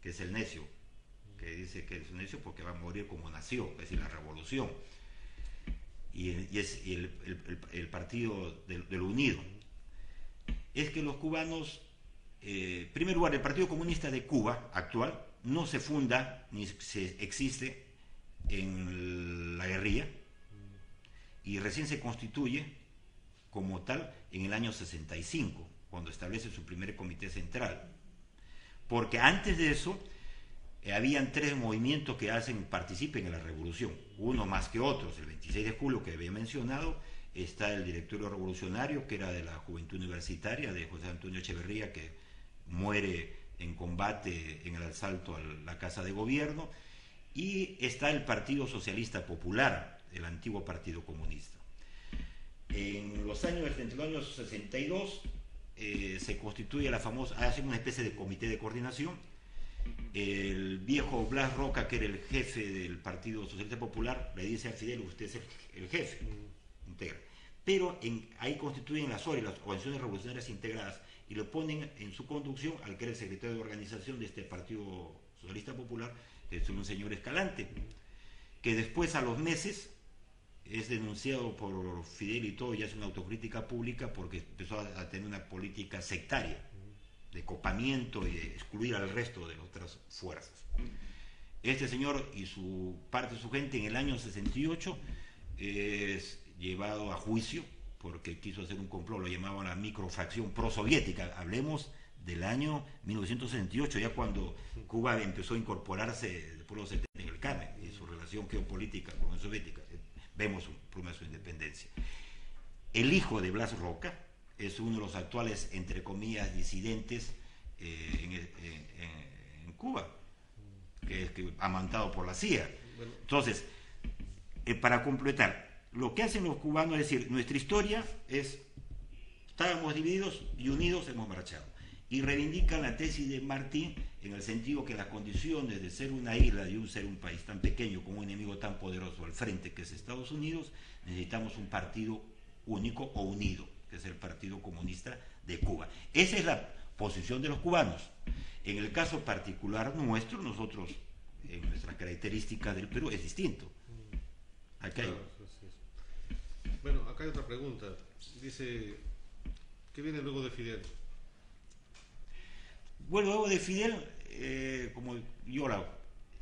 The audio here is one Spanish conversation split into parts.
que es el necio, que dice que es un necio porque va a morir como nació, es decir, la revolución, y es el partido del unido. Es que los cubanos, en primer lugar, el Partido Comunista de Cuba actual no se funda ni se existe en la guerrilla, y recién se constituye como tal en el año 65, cuando establece su primer comité central. Porque antes de eso habían tres movimientos que participen en la revolución, uno más que otros. El 26 de julio, que había mencionado, está el directorio revolucionario, que era de la Juventud Universitaria, de José Antonio Echeverría, que muere en combate en el asalto a la Casa de Gobierno, y está el Partido Socialista Popular, el antiguo Partido Comunista. Entre los años 62 se constituye la famosa, hace una especie de comité de coordinación. El viejo Blas Roca, que era el jefe del Partido Socialista Popular, le dice a Fidel: usted es el jefe, integra. Pero ahí constituyen las organizaciones revolucionarias integradas, y lo ponen en su conducción al que era el secretario de organización de este Partido Socialista Popular, que es un señor Escalante, que después, a los meses, es denunciado por Fidel y todo, y hace una autocrítica pública porque empezó a tener una política sectaria, de copamiento y de excluir al resto de las otras fuerzas. Este señor y parte de su gente, en el año 68 es llevado a juicio porque quiso hacer un complot, lo llamaban la microfracción prosoviética. Hablemos del año 1968, ya cuando Cuba empezó a incorporarse después de los 70 en el CAME, y su relación geopolítica con la Unión Soviética. Vemos un problema de su independencia. El hijo de Blas Roca es uno de los actuales, entre comillas, disidentes en Cuba, que es amantado por la CIA. Entonces, para completar, lo que hacen los cubanos es decir: nuestra historia es, estábamos divididos y unidos hemos marchado. Y reivindican la tesis de Martín, en el sentido que las condiciones de ser una isla y ser un país tan pequeño con un enemigo tan poderoso al frente, que es Estados Unidos, necesitamos un partido único o unido, que es el Partido Comunista de Cuba. Esa es la posición de los cubanos. En el caso particular nuestro, nosotros, en nuestras características del Perú, es distinto. Acá hay... Bueno, acá hay otra pregunta. Dice, ¿qué viene luego de Fidel? Bueno, luego de Fidel, como yo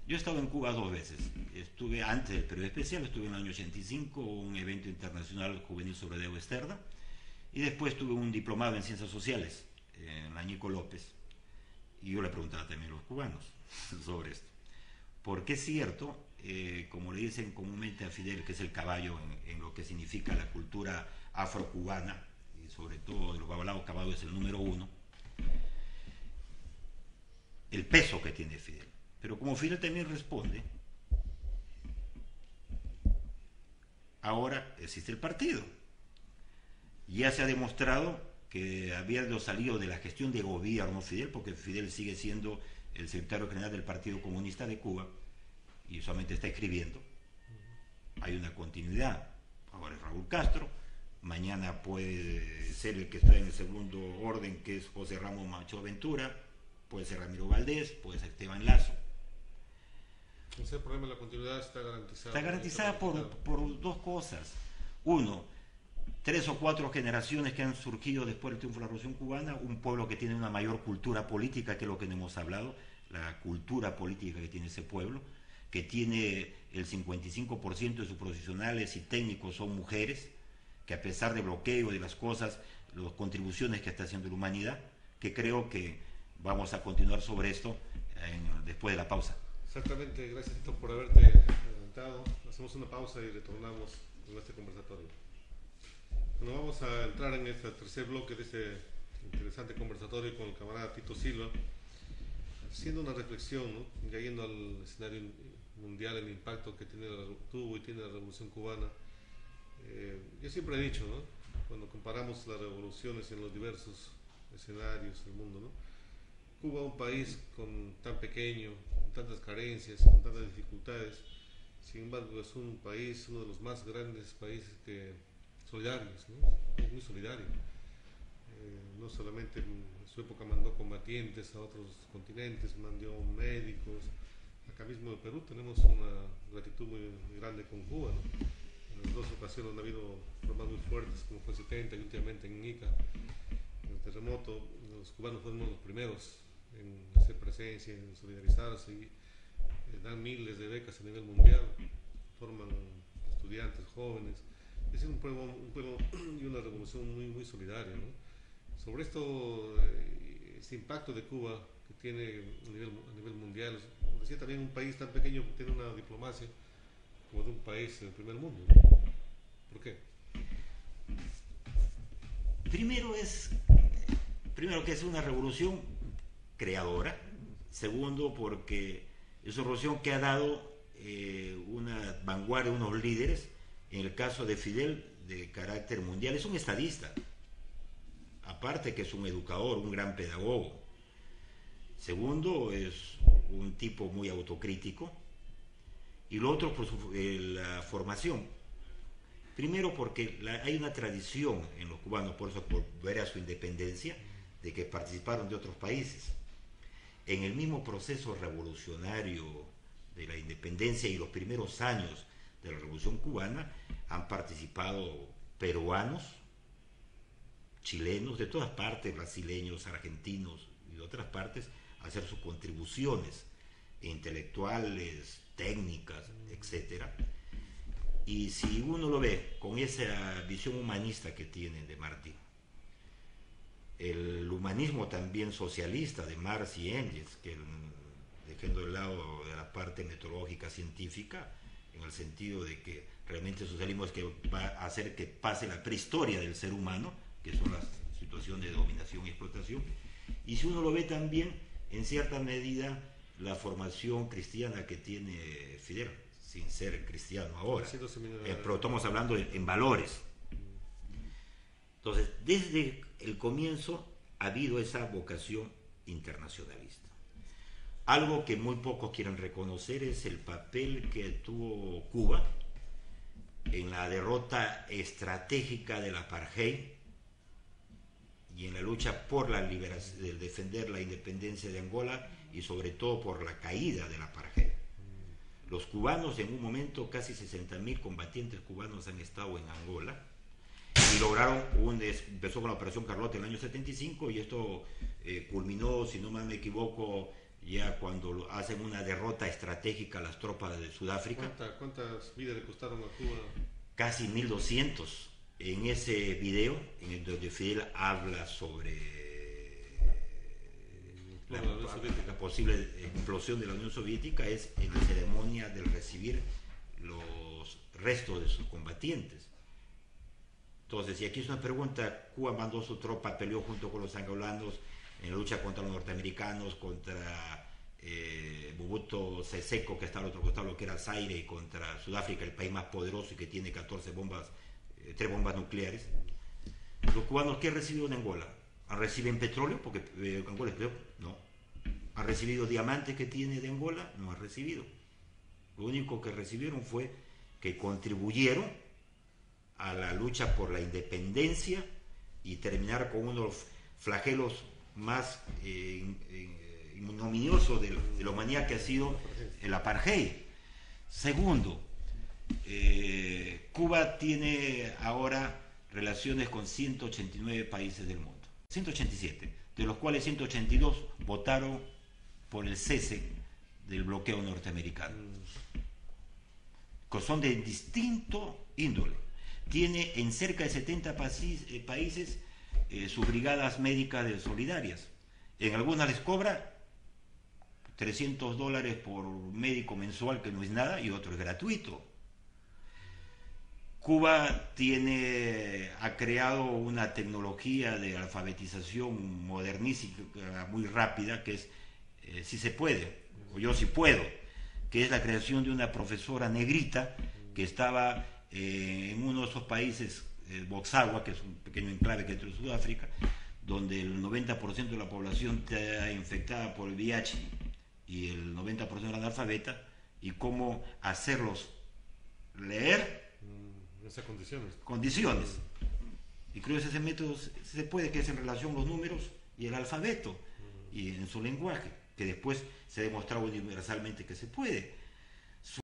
he estado en Cuba 2 veces. Estuve antes del periodo especial, estuve en el año 85, un evento internacional juvenil sobre Diego Esterda, y después tuve un diplomado en Ciencias Sociales en la Ñico López, y yo le preguntaba también a los cubanos sobre esto. Porque es cierto, como le dicen comúnmente a Fidel, que es el caballo en lo que significa la cultura afrocubana, y sobre todo de los babalaos, caballo es el número 1, el peso que tiene Fidel. Pero como Fidel también responde, ahora existe el partido. Ya se ha demostrado que había salido de la gestión de gobierno Fidel, porque Fidel sigue siendo el secretario general del Partido Comunista de Cuba y solamente está escribiendo. Hay una continuidad. Ahora es Raúl Castro, mañana puede ser el que está en el segundo orden, que es José Ramos Macho Ventura, puede ser Ramiro Valdés, puede ser Esteban Lazo. Ese problema de la continuidad está garantizado. Está garantizada por 2 cosas. Uno, 3 o 4 generaciones que han surgido después del triunfo de la Revolución Cubana, un pueblo que tiene una mayor cultura política, que es lo que no hemos hablado, la cultura política que tiene ese pueblo, que tiene el 55% de sus profesionales y técnicos son mujeres, que a pesar de bloqueo y de las cosas, las contribuciones que está haciendo la humanidad, que creo que vamos a continuar sobre esto después de la pausa. Exactamente, gracias Tito por haberte adelantado. Hacemos una pausa y retornamos con este conversatorio. Bueno, vamos a entrar en este tercer bloque de este interesante conversatorio con el camarada Tito Silva, haciendo una reflexión, ¿no? Ya yendo al escenario mundial, el impacto que tuvo y tiene la Revolución Cubana. Yo siempre he dicho, ¿no? Cuando comparamos las revoluciones en los diversos escenarios del mundo, ¿no? Cuba, un país tan pequeño, con tantas carencias, con tantas dificultades, sin embargo es un país, uno de los más grandes países solidarios, ¿no? Es muy solidario. no solamente en su época mandó combatientes a otros continentes, mandó médicos. Acá mismo en Perú tenemos una gratitud muy grande con Cuba, ¿no? En dos ocasiones han habido problemas muy fuertes, como fue en 70 y últimamente en Ica, en el terremoto. Los cubanos fueron los primeros en hacer presencia, en solidarizarse y dan miles de becas a nivel mundial, forman estudiantes jóvenes. Es un pueblo y una revolución muy solidaria, ¿no? Sobre esto, este impacto de Cuba que tiene a nivel mundial, decía también un país tan pequeño que tiene una diplomacia como de un país del primer mundo, ¿no? ¿Por qué? Primero que es una revolución creadora. Segundo, porque es una revolución que ha dado una vanguardia, unos líderes. En el caso de Fidel, de carácter mundial, es un estadista. Aparte que es un educador, un gran pedagogo. Segundo, es un tipo muy autocrítico. Y lo otro, por la formación. Primero porque hay una tradición en los cubanos, por eso por ver a su independencia, de que participaron de otros países. En el mismo proceso revolucionario de la independencia y los primeros años de la Revolución Cubana han participado peruanos, chilenos, de todas partes, brasileños, argentinos y de otras partes, a hacer sus contribuciones intelectuales, técnicas, etcétera. Y si uno lo ve con esa visión humanista que tiene de Martí, el humanismo también socialista de Marx y Engels, que dejando de lado de la parte metodológica científica, en el sentido de que realmente el socialismo es que va a hacer que pase la prehistoria del ser humano, que son las situaciones de dominación y explotación, y si uno lo ve también, en cierta medida, la formación cristiana que tiene Fidel, sin ser cristiano ahora, pero estamos hablando en valores. Entonces, desde el comienzo ha habido esa vocación internacionalista. Algo que muy pocos quieren reconocer es el papel que tuvo Cuba en la derrota estratégica del apartheid y en la lucha por la liberación, de defender la independencia de Angola y sobre todo por la caída del apartheid. Los cubanos, en un momento, casi 60.000 combatientes cubanos han estado en Angola y lograron empezó con la Operación Carlota en el año 75 y esto culminó, si no mal me equivoco, ya cuando hacen una derrota estratégica a las tropas de Sudáfrica. ¿Cuántas vidas le costaron a Cuba? Casi 1.200. En ese video, en el donde Fidel habla sobre la posible implosión de la Unión Soviética, es en la ceremonia del recibir los restos de sus combatientes. Entonces, y aquí es una pregunta, Cuba mandó su tropa, peleó junto con los angolanos en la lucha contra los norteamericanos, contra Mobutu Sese Seko, que está al otro costado, lo que era Zaire, y contra Sudáfrica, el país más poderoso y que tiene 14 bombas, 3 bombas nucleares. Los cubanos, ¿qué recibieron en Angola? ¿Reciben petróleo? Porque Angola es peor. No. ¿Han recibido diamantes que tiene de Angola? No han recibido. Lo único que recibieron fue que contribuyeron a la lucha por la independencia y terminar con uno de los flagelos más ignominiosos de la humanidad, que ha sido el apartheid. Segundo, Cuba tiene ahora relaciones con 189 países del mundo, 187, de los cuales 182 votaron por el cese del bloqueo norteamericano, que son de distinto índole. Tiene en cerca de 70 países sus brigadas médicas solidarias. En algunas les cobra $300 por médico mensual, que no es nada, y otro es gratuito. Cuba ha creado una tecnología de alfabetización modernística muy rápida, que es Si se puede, o Yo sí puedo, que es la creación de una profesora negrita que estaba en uno de esos países, Botswana, que es un pequeño enclave que es de Sudáfrica, donde el 90% de la población está infectada por el VIH y el 90% era analfabeta, y cómo hacerlos leer esas condiciones. Y creo que ese método se puede, que es en relación a los números y el alfabeto, y en su lenguaje, que después se ha demostrado universalmente que se puede.